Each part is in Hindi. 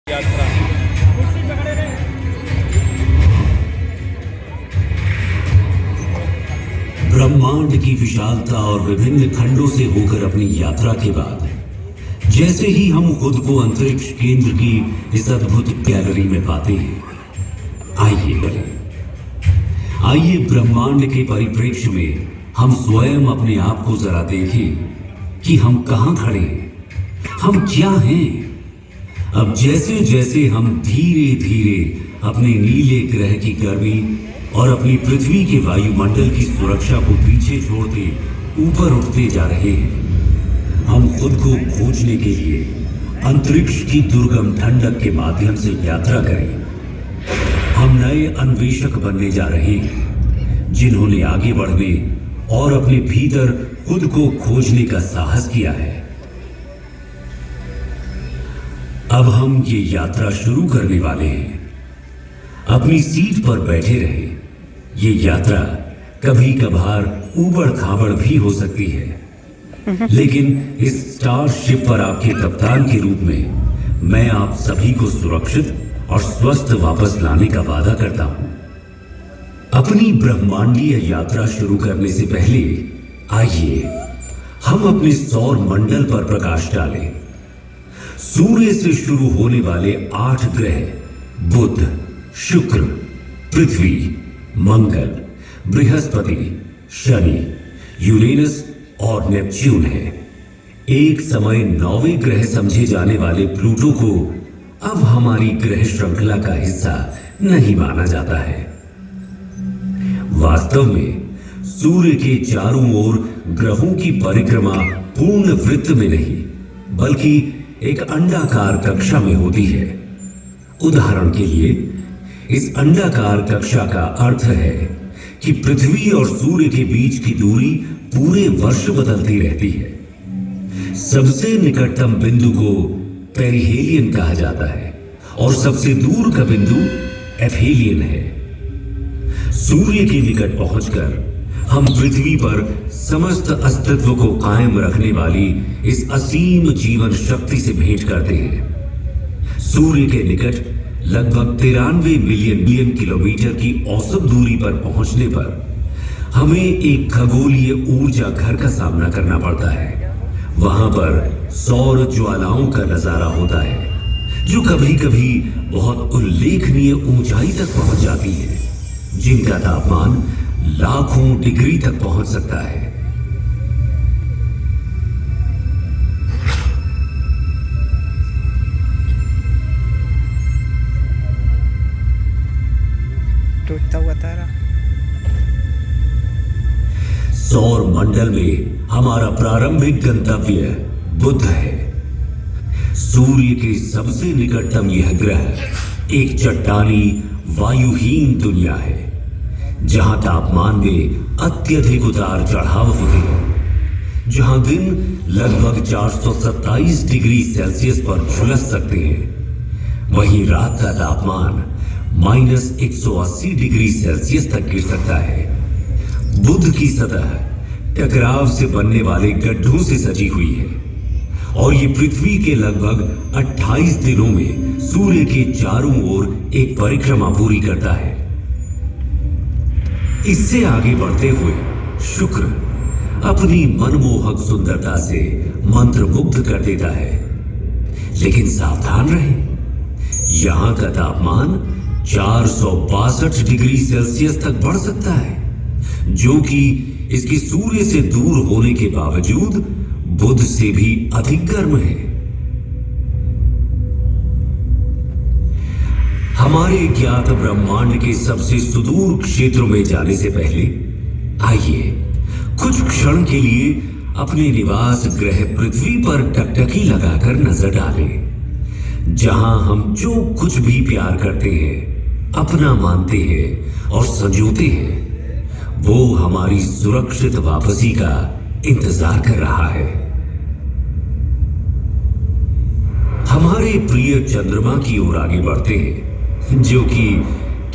यात्रा। ब्रह्मांड की विशालता और विभिन्न खंडों से होकर अपनी यात्रा के बाद जैसे ही हम खुद को अंतरिक्ष केंद्र की इस अद्भुत गैलरी में पाते हैं, आइए ब्रह्मांड के परिप्रेक्ष्य में हम स्वयं अपने आप को जरा देखें कि हम कहां खड़े हैं, हम क्या हैं। अब जैसे जैसे हम धीरे धीरे अपने नीले ग्रह की गर्मी और अपनी पृथ्वी के वायुमंडल की सुरक्षा को पीछे छोड़ते ऊपर उठते जा रहे हैं, हम खुद को खोजने के लिए अंतरिक्ष की दुर्गम ठंडक के माध्यम से यात्रा करें। हम नए अन्वेषक बनने जा रहे हैं, जिन्होंने आगे बढ़ने और अपने भीतर खुद को खोजने का साहस किया है। अब हम ये यात्रा शुरू करने वाले हैं। अपनी सीट पर बैठे रहे। ये यात्रा कभी कभार ऊबड़ खाबड़ भी हो सकती है, लेकिन इस स्टारशिप पर आपके कप्तान के रूप में मैं आप सभी को सुरक्षित और स्वस्थ वापस लाने का वादा करता हूं। अपनी ब्रह्मांडीय यात्रा शुरू करने से पहले आइए हम अपने सौर मंडल पर प्रकाश डालें। सूर्य से शुरू होने वाले 8 ग्रह बुध, शुक्र, पृथ्वी, मंगल, बृहस्पति, शनि, यूरेनस और नेपच्यून है। एक समय 9वें ग्रह समझे जाने वाले प्लूटो को अब हमारी ग्रह श्रृंखला का हिस्सा नहीं माना जाता है। वास्तव में सूर्य के चारों ओर ग्रहों की परिक्रमा पूर्ण वृत्त में नहीं, बल्कि एक अंडाकार कक्षा में होती है। उदाहरण के लिए, इस अंडाकार कक्षा का अर्थ है कि पृथ्वी और सूर्य के बीच की दूरी पूरे वर्ष बदलती रहती है। सबसे निकटतम बिंदु को पेरिहेलियन कहा जाता है और सबसे दूर का बिंदु एफेलियन है। सूर्य के निकट पहुंचकर हम पृथ्वी पर समस्त अस्तित्व को कायम रखने वाली इस असीम जीवन शक्ति से भेंट करते हैं। सूर्य के निकट लगभग 93 मिलियन किलोमीटर की औसत दूरी पर पहुंचने पर हमें एक खगोलीय ऊर्जा घर का सामना करना पड़ता है। वहां पर सौर ज्वालाओं का नजारा होता है, जो कभी कभी बहुत उल्लेखनीय ऊंचाई तक पहुंच जाती है, जिनका तापमान लाखों डिग्री तक पहुंच सकता है। टूटता हुआ तारा। सौर मंडल में हमारा प्रारंभिक गंतव्य बुध है। सूर्य के सबसे निकटतम यह ग्रह एक चट्टानी वायुहीन दुनिया है, जहां तापमान में अत्यधिक उतार चढ़ाव होते हैं, जहां दिन लगभग 427 डिग्री सेल्सियस पर झुलस सकते हैं, वहीं रात का तापमान -180 डिग्री सेल्सियस तक गिर सकता है। बुध की सतह टकराव से बनने वाले गड्ढों से सजी हुई है और ये पृथ्वी के लगभग 28 दिनों में सूर्य के चारों ओर एक परिक्रमा पूरी करता है। इससे आगे बढ़ते हुए शुक्र अपनी मनमोहक सुंदरता से मंत्रमुग्ध कर देता है, लेकिन सावधान रहें, यहां का तापमान 462 डिग्री सेल्सियस तक बढ़ सकता है, जो कि इसकी सूर्य से दूर होने के बावजूद बुध से भी अधिक गर्म है। हमारे ज्ञात ब्रह्मांड के सबसे सुदूर क्षेत्रों में जाने से पहले आइए कुछ क्षण के लिए अपने निवास ग्रह पृथ्वी पर टकटकी लगाकर नजर डालें, जहां हम जो कुछ भी प्यार करते हैं, अपना मानते हैं और संजोते हैं, वो हमारी सुरक्षित वापसी का इंतजार कर रहा है। हमारे प्रिय चंद्रमा की ओर आगे बढ़ते हैं, जो कि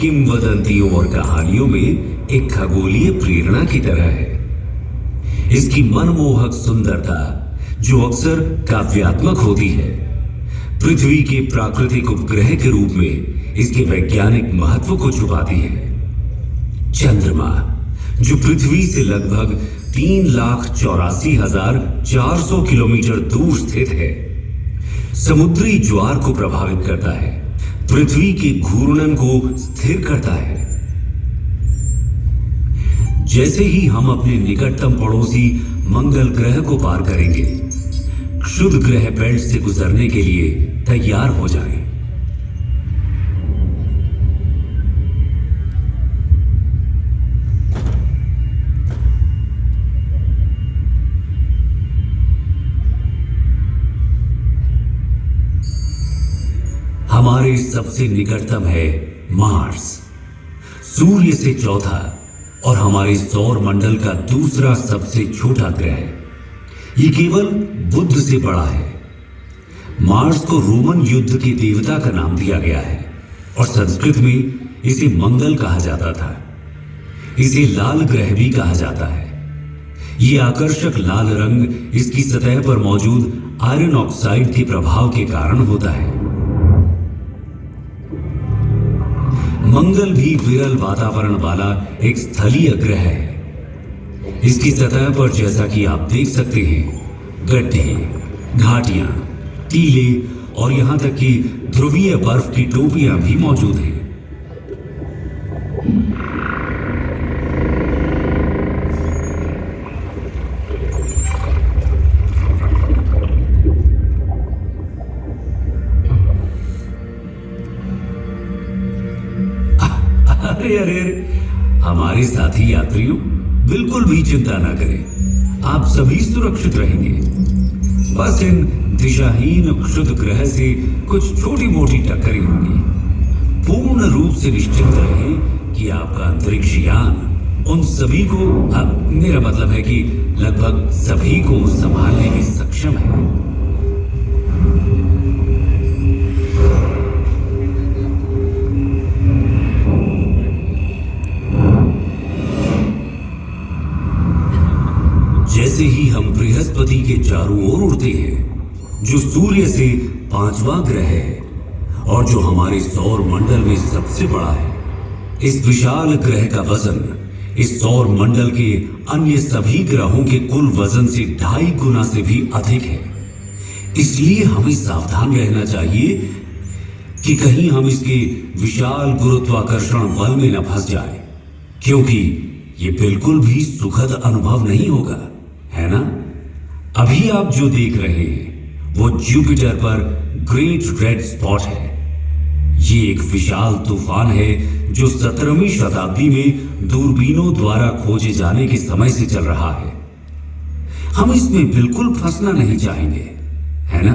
किंवदंतियों और कहानियों में एक खगोलीय प्रेरणा की तरह है। इसकी मनमोहक सुंदरता, जो अक्सर काव्यात्मक होती है, पृथ्वी के प्राकृतिक उपग्रह के रूप में इसके वैज्ञानिक महत्व को छुपाती है। चंद्रमा, जो पृथ्वी से लगभग 3,84,400 किलोमीटर दूर स्थित है, समुद्री ज्वार को प्रभावित करता है, पृथ्वी के घूर्णन को स्थिर करता है। जैसे ही हम अपने निकटतम पड़ोसी मंगल ग्रह को पार करेंगे, क्षुद्र ग्रह बेल्ट से गुजरने के लिए तैयार हो जाएं। हमारे सबसे निकटतम है मार्स, सूर्य से चौथा और हमारे सौर मंडल का दूसरा सबसे छोटा ग्रह। ये केवल बुध से बड़ा है। मार्स को रोमन युद्ध के देवता का नाम दिया गया है और संस्कृत में इसे मंगल कहा जाता था। इसे लाल ग्रह भी कहा जाता है। ये आकर्षक लाल रंग इसकी सतह पर मौजूद आयरन ऑक्साइड के प्रभाव के कारण होता है। मंगल भी विरल वातावरण वाला एक स्थलीय ग्रह है। इसकी सतह पर, जैसा कि आप देख सकते हैं, गड्ढे, घाटियां, टीले और यहां तक कि ध्रुवीय बर्फ की टोपियां भी मौजूद हैं। अरे अरे हमारे साथी यात्रियों, बिल्कुल भी चिंता ना करें, आप सभी सुरक्षित रहेंगे। बस इन दिशाहीन क्षुद्र ग्रह से कुछ छोटी मोटी टक्करें होंगी। पूर्ण रूप से निश्चिंत रहें कि आपका अंतरिक्ष यान उन सभी को, मेरा मतलब है कि लगभग सभी को संभालने में सक्षम है। जैसे ही हम बृहस्पति के चारों ओर उड़ते हैं, जो सूर्य से 5वां ग्रह है और जो हमारे सौर मंडल में सबसे बड़ा है, इस विशाल ग्रह का वजन इस सौर मंडल के अन्य सभी ग्रहों के कुल वजन से 2.5 गुना से भी अधिक है। इसलिए हमें सावधान रहना चाहिए कि कहीं हम इसके विशाल गुरुत्वाकर्षण बल में न फंस जाएं, क्योंकि ये बिल्कुल भी सुखद अनुभव नहीं होगा, है ना? अभी आप जो देख रहे हैं वो जुपिटर पर ग्रेट रेड स्पॉट है। ये एक विशाल तूफान है जो 17वीं शताब्दी में दूरबीनों द्वारा खोजे जाने के समय से चल रहा है। हम इसमें बिल्कुल फंसना नहीं चाहेंगे, है ना?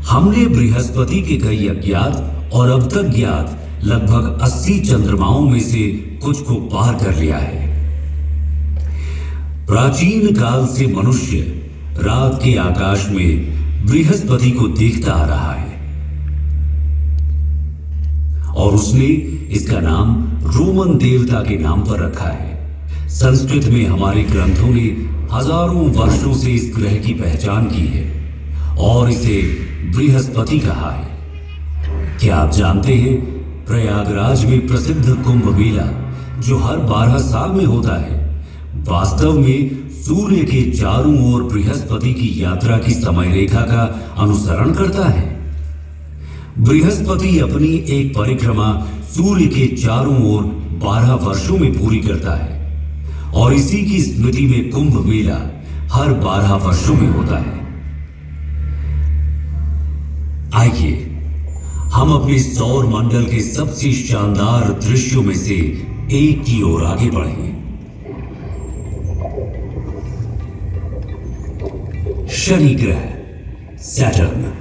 हमने बृहस्पति के कई अज्ञात और अब तक ज्ञात लगभग 80 चंद्रमाओं में से कुछ को पार कर लिया है। प्राचीन काल से मनुष्य रात के आकाश में बृहस्पति को देखता आ रहा है और उसने इसका नाम रोमन देवता के नाम पर रखा है। संस्कृत में हमारे ग्रंथों ने हजारों वर्षों से इस ग्रह की पहचान की है और इसे बृहस्पति कहा है। क्या आप जानते हैं, प्रयागराज में प्रसिद्ध कुंभ मेला जो हर 12 साल में होता है, वास्तव में सूर्य के चारों ओर बृहस्पति की यात्रा की समय रेखा का अनुसरण करता है। बृहस्पति अपनी एक परिक्रमा सूर्य के चारों ओर 12 वर्षों में पूरी करता है और इसी की स्मृति में कुंभ मेला हर 12 वर्षों में होता है। आइए हम अपने सौर मंडल के सबसे शानदार दृश्यों में से एक की ओर आगे बढ़ें। शनि ग्रह, सैटर्न,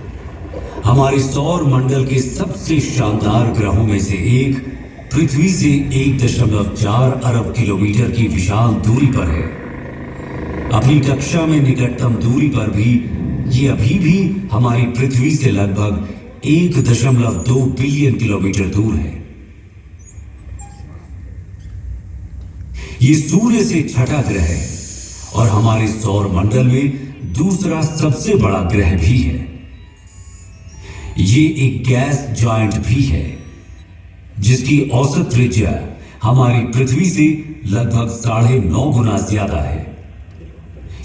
हमारे सौर मंडल के सबसे शानदार ग्रहों में से एक, पृथ्वी से 1.4 अरब किलोमीटर की विशाल दूरी पर है। अपनी कक्षा में निकटतम दूरी पर भी ये अभी भी हमारी पृथ्वी से लगभग 1.2 बिलियन किलोमीटर दूर है। ये सूर्य से छठा ग्रह है और हमारे सौर मंडल में दूसरा सबसे बड़ा ग्रह भी है। ये एक गैस जॉइंट भी है जिसकी औसत त्रिज्या हमारी पृथ्वी से लगभग 9.5 गुना ज्यादा है।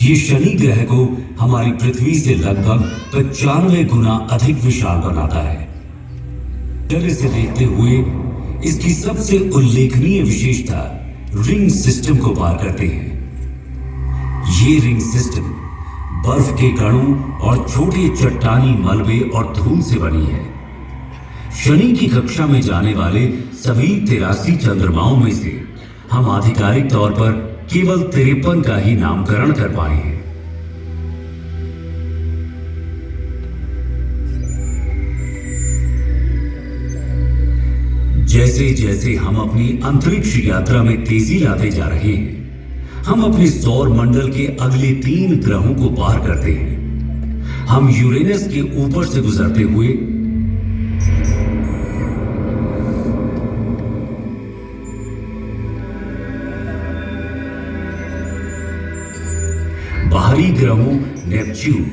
ये शनि ग्रह को हमारी पृथ्वी से लगभग 95 गुना अधिक विशाल बनाता है। चर्य से देखते हुए इसकी सबसे उल्लेखनीय विशेषता रिंग सिस्टम को पार करते हैं। ये रिंग सिस्टम बर्फ के कणों और छोटे चट्टानी मलबे और धूल से बनी है। शनि की कक्षा में जाने वाले सभी 83 चंद्रमाओं में से हम आधिकारिक तौर पर केवल 53 का ही नामकरण कर पाए हैं। जैसे जैसे हम अपनी अंतरिक्ष यात्रा में तेजी लाते जा रहे हैं, हम अपने सौर मंडल के अगले 3 ग्रहों को पार करते हैं। हम यूरेनस के ऊपर से गुजरते हुए बाहरी ग्रहों नेपच्यून,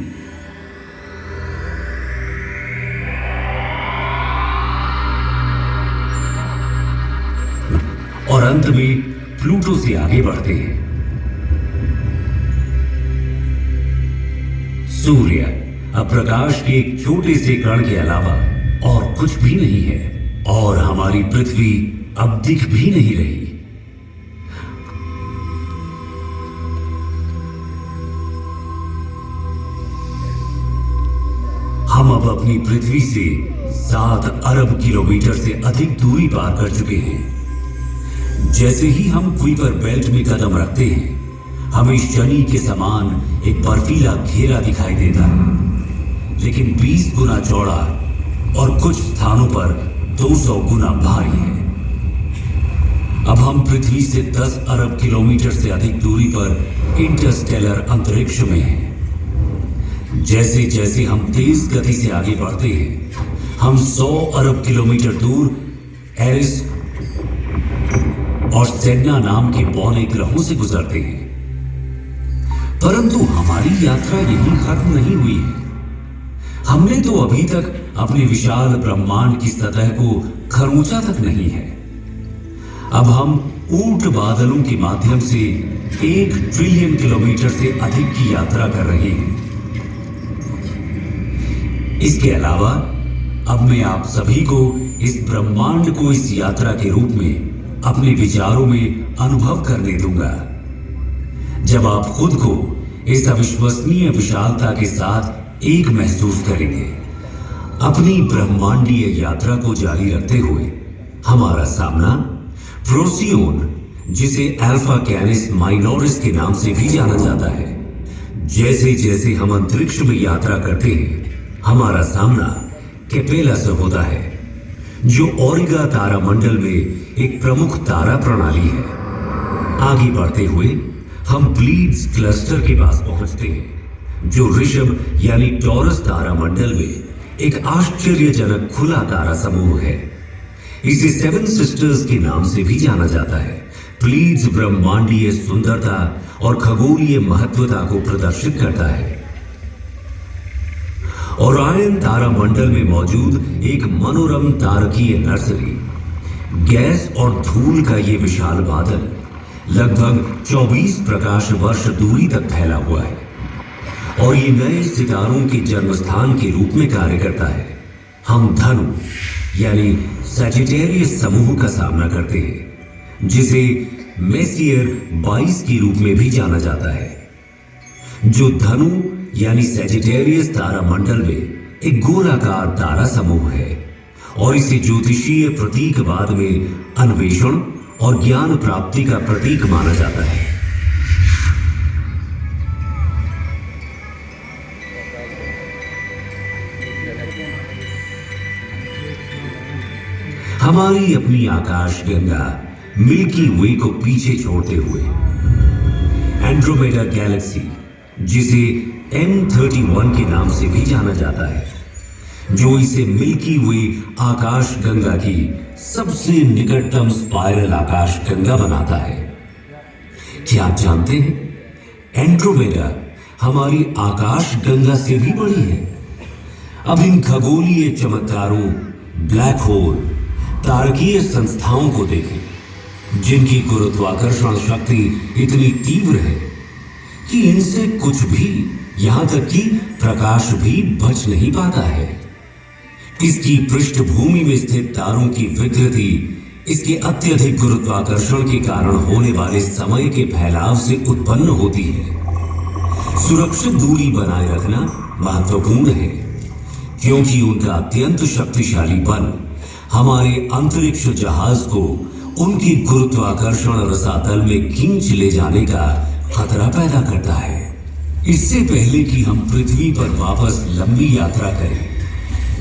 और अंत में प्लूटो से आगे बढ़ते हैं। सूर्य अब प्रकाश के एक छोटे से कण के अलावा और कुछ भी नहीं है, और हमारी पृथ्वी अब दिख भी नहीं रही। हम अब अपनी पृथ्वी से 7 अरब किलोमीटर से अधिक दूरी पार कर चुके हैं। जैसे ही हम कुइपर बेल्ट में कदम रखते हैं, हमें शनि के समान एक बर्फीला घेरा दिखाई देता है, लेकिन 20 गुना चौड़ा और कुछ स्थानों पर 200 गुना भारी है। अब हम पृथ्वी से 10 अरब किलोमीटर से अधिक दूरी पर इंटरस्टेलर अंतरिक्ष में हैं। जैसे जैसे हम तेज गति से आगे बढ़ते हैं, हम 100 अरब किलोमीटर दूर एरिस और सेडना नाम के पौने ग्रहों से गुजरते हैं। परंतु हमारी यात्रा यहीं खत्म नहीं हुई है। हमने तो अभी तक अपने विशाल ब्रह्मांड की सतह को खरोंचा तक नहीं है। अब हम ऊंट बादलों के माध्यम से 1 ट्रिलियन किलोमीटर से अधिक की यात्रा कर रहे हैं। इसके अलावा अब मैं आप सभी को इस ब्रह्मांड को इस यात्रा के रूप में अपने विचारों में अनुभव करने दूंगा। जब आप खुद को इस अविश्वसनीय विशालता के साथ एक महसूस करेंगे, अपनी ब्रह्मांडीय यात्रा को जारी रखते हुए हमारा सामना प्रोसियोन, जिसे अल्फा कैनिस माइनोरिस के नाम से भी जाना जाता है। जैसे जैसे हम अंतरिक्ष में यात्रा करते हैं, हमारा सामना कैपेला से होता है, जो ओरिगा तारामंडल में एक प्रमुख तारा प्रणाली है। आगे बढ़ते हुए हम प्लीड्स क्लस्टर के पास पहुंचते हैं, जो ऋषभ यानी टॉरस तारामंडल में एक आश्चर्यजनक खुला तारा समूह है। इसे 7 सिस्टर्स के नाम से भी जाना जाता है। प्लीड्स ब्रह्मांडीय सुंदरता और खगोलीय महत्वता को प्रदर्शित करता है। ओरायन तारामंडल में मौजूद एक मनोरम तारकीय नर्सरी, गैस और धूल का ये विशाल बादल लगभग 24 प्रकाश वर्ष दूरी तक फैला हुआ है, और ये नए सितारों के जन्म स्थान के रूप में कार्य करता है। हम धनु यानी सजिटेरियस समूह का सामना करते हैं, जिसे मेसियर 22 के रूप में भी जाना जाता है, जो धनु यानी सजिटेरियस तारामंडल में एक गोलाकार तारा समूह है, और इसे ज्योतिषीय प्रतीकवाद में अन्वेषण और ज्ञान प्राप्ति का प्रतीक माना जाता है। हमारी अपनी आकाश गंगा मिल्की वे को पीछे छोड़ते हुए एंड्रोमेडा गैलेक्सी, जिसे M31 के नाम से भी जाना जाता है, जो इसे मिल्की वे आकाश गंगा की सबसे निकटतम स्पाइरल आकाश गंगा बनाता है। क्या आप जानते हैं, एंड्रोमेडा हमारी आकाश गंगा से भी बड़ी है। अब इन खगोलीय चमत्कारों, ब्लैक होल, तारकीय संस्थाओं को देखें, जिनकी गुरुत्वाकर्षण शक्ति इतनी तीव्र है कि इनसे कुछ भी, यहां तक कि प्रकाश भी बच नहीं पाता है। इसकी पृष्ठभूमि में स्थित तारों की विकृति इसके अत्यधिक गुरुत्वाकर्षण के कारण होने वाले समय के फैलाव से उत्पन्न होती है। सुरक्षित दूरी बनाए रखना महत्वपूर्ण है, क्योंकि उनका अत्यंत शक्तिशाली बल हमारे अंतरिक्ष जहाज को उनके गुरुत्वाकर्षण रसातल में खींच ले जाने का खतरा पैदा करता है। इससे पहले कि हम पृथ्वी पर वापस लंबी यात्रा करें,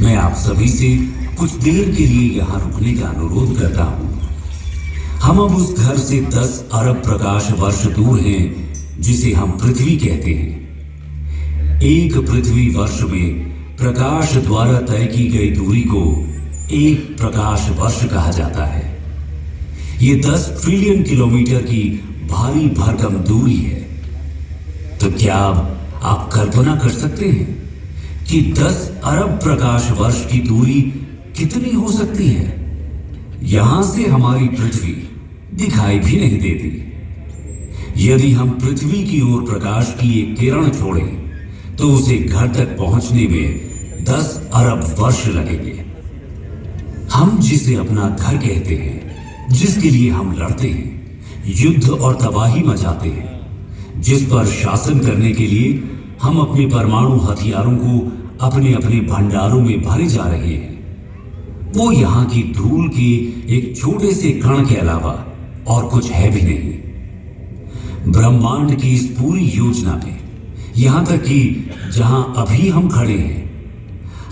मैं आप सभी से कुछ देर के लिए यहां रुकने का अनुरोध करता हूं। हम अब उस घर से 10 अरब प्रकाश वर्ष दूर हैं जिसे हम पृथ्वी कहते हैं। एक पृथ्वी वर्ष में प्रकाश द्वारा तय की गई दूरी को एक प्रकाश वर्ष कहा जाता है। यह 10 ट्रिलियन किलोमीटर की भारी भरकम दूरी है। तो क्या आप कल्पना कर सकते हैं कि 10 अरब प्रकाश वर्ष की दूरी कितनी हो सकती है? यहां से हमारी पृथ्वी दिखाई भी नहीं देती। यदि हम पृथ्वी की ओर प्रकाश की एक किरण छोड़ें तो उसे घर तक पहुंचने में 10 अरब वर्ष लगेंगे। हम जिसे अपना घर कहते हैं, जिसके लिए हम लड़ते हैं, युद्ध और तबाही मचाते हैं, जिस पर शासन करने के लिए हम अपने परमाणु हथियारों को अपने अपने भंडारों में भरे जा रहे हैं, वो यहां की धूल के एक छोटे से कण के अलावा और कुछ है भी नहीं। ब्रह्मांड की इस पूरी योजना में, यहां तक कि जहां अभी हम खड़े हैं,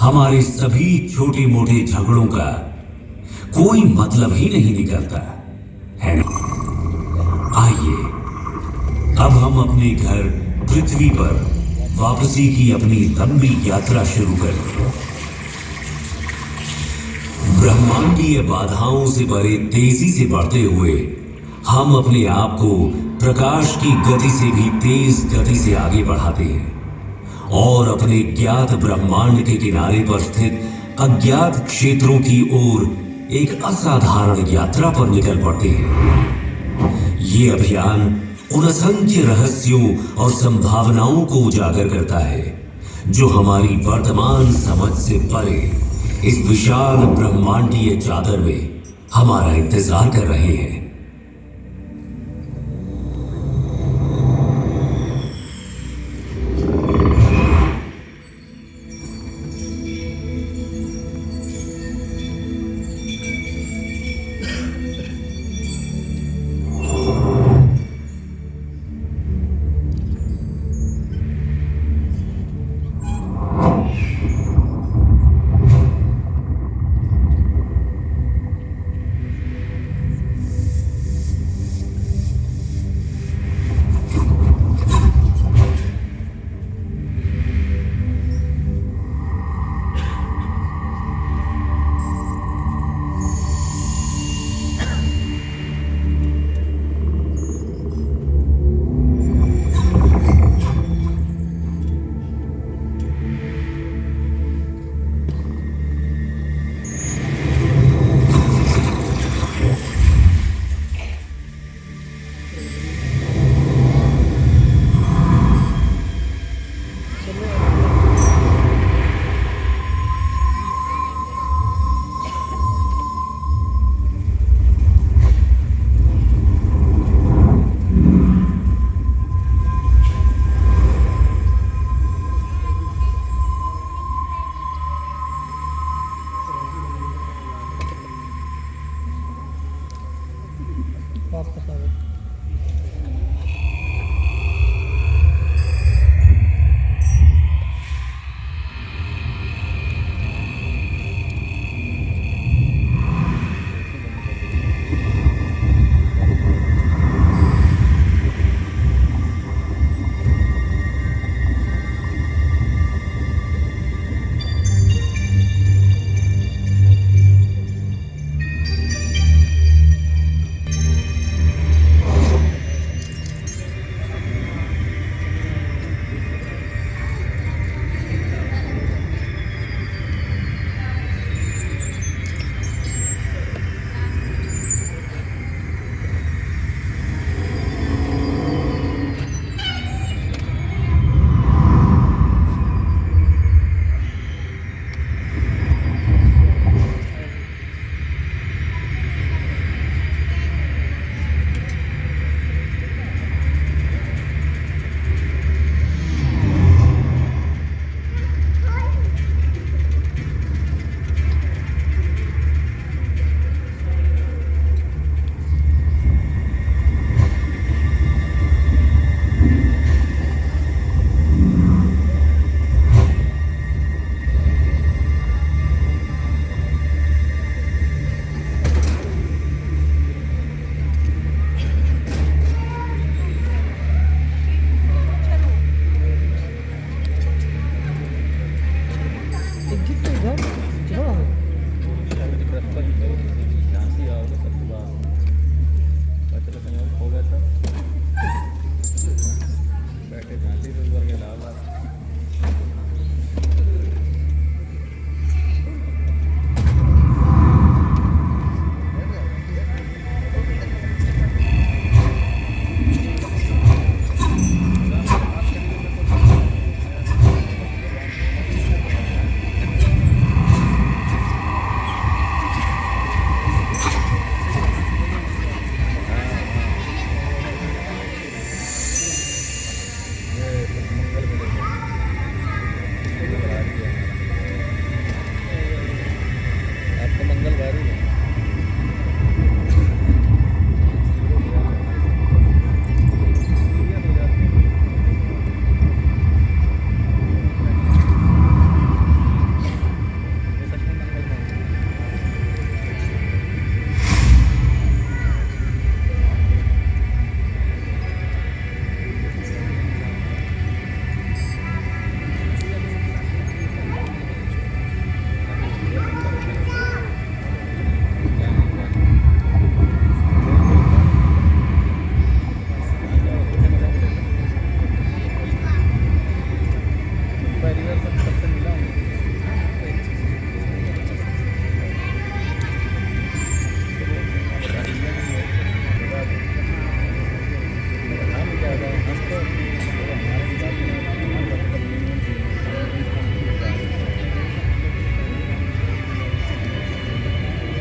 हमारे सभी छोटे मोटे झगड़ों का कोई मतलब ही नहीं निकलता है ना? आइए अब हम अपने घर पृथ्वी पर वापसी की अपनी लंबी यात्रा शुरू करें। ब्रह्मांडीय बाधाओं से भरे तेजी से बढ़ते हुए हम अपने आप को प्रकाश की गति से भी तेज गति से आगे बढ़ाते हैं और अपने ज्ञात ब्रह्मांड के किनारे पर स्थित अज्ञात क्षेत्रों की ओर एक असाधारण यात्रा पर निकल पड़ते हैं। ये अभियान उन असंख्य रहस्यों और संभावनाओं को उजागर करता है जो हमारी वर्तमान समझ से परे इस विशाल ब्रह्मांडीय चादर में हमारा इंतजार कर रहे हैं।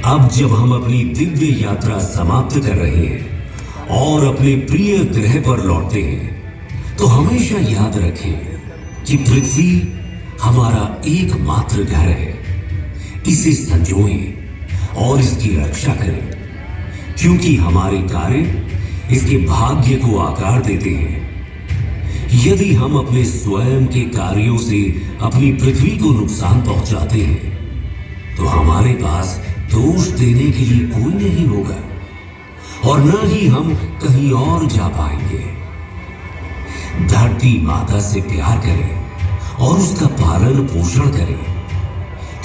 अब जब हम अपनी दिव्य यात्रा समाप्त कर रहे हैं और अपने प्रिय ग्रह पर लौटते हैं तो हमेशा याद रखें कि पृथ्वी हमारा एकमात्र घर है। इसे संजोएं और इसकी रक्षा करें, क्योंकि हमारे कार्य इसके भाग्य को आकार देते हैं। यदि हम अपने स्वयं के कार्यों से अपनी पृथ्वी को नुकसान पहुंचाते हैं तो हमारे पास दोष देने के लिए कोई नहीं होगा और न ही हम कहीं और जा पाएंगे। धरती माता से प्यार करें और उसका पालन पोषण करें,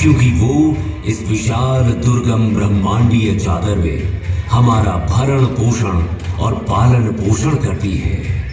क्योंकि वो इस विशाल दुर्गम ब्रह्मांडीय चादर में हमारा भरण पोषण और पालन पोषण करती है।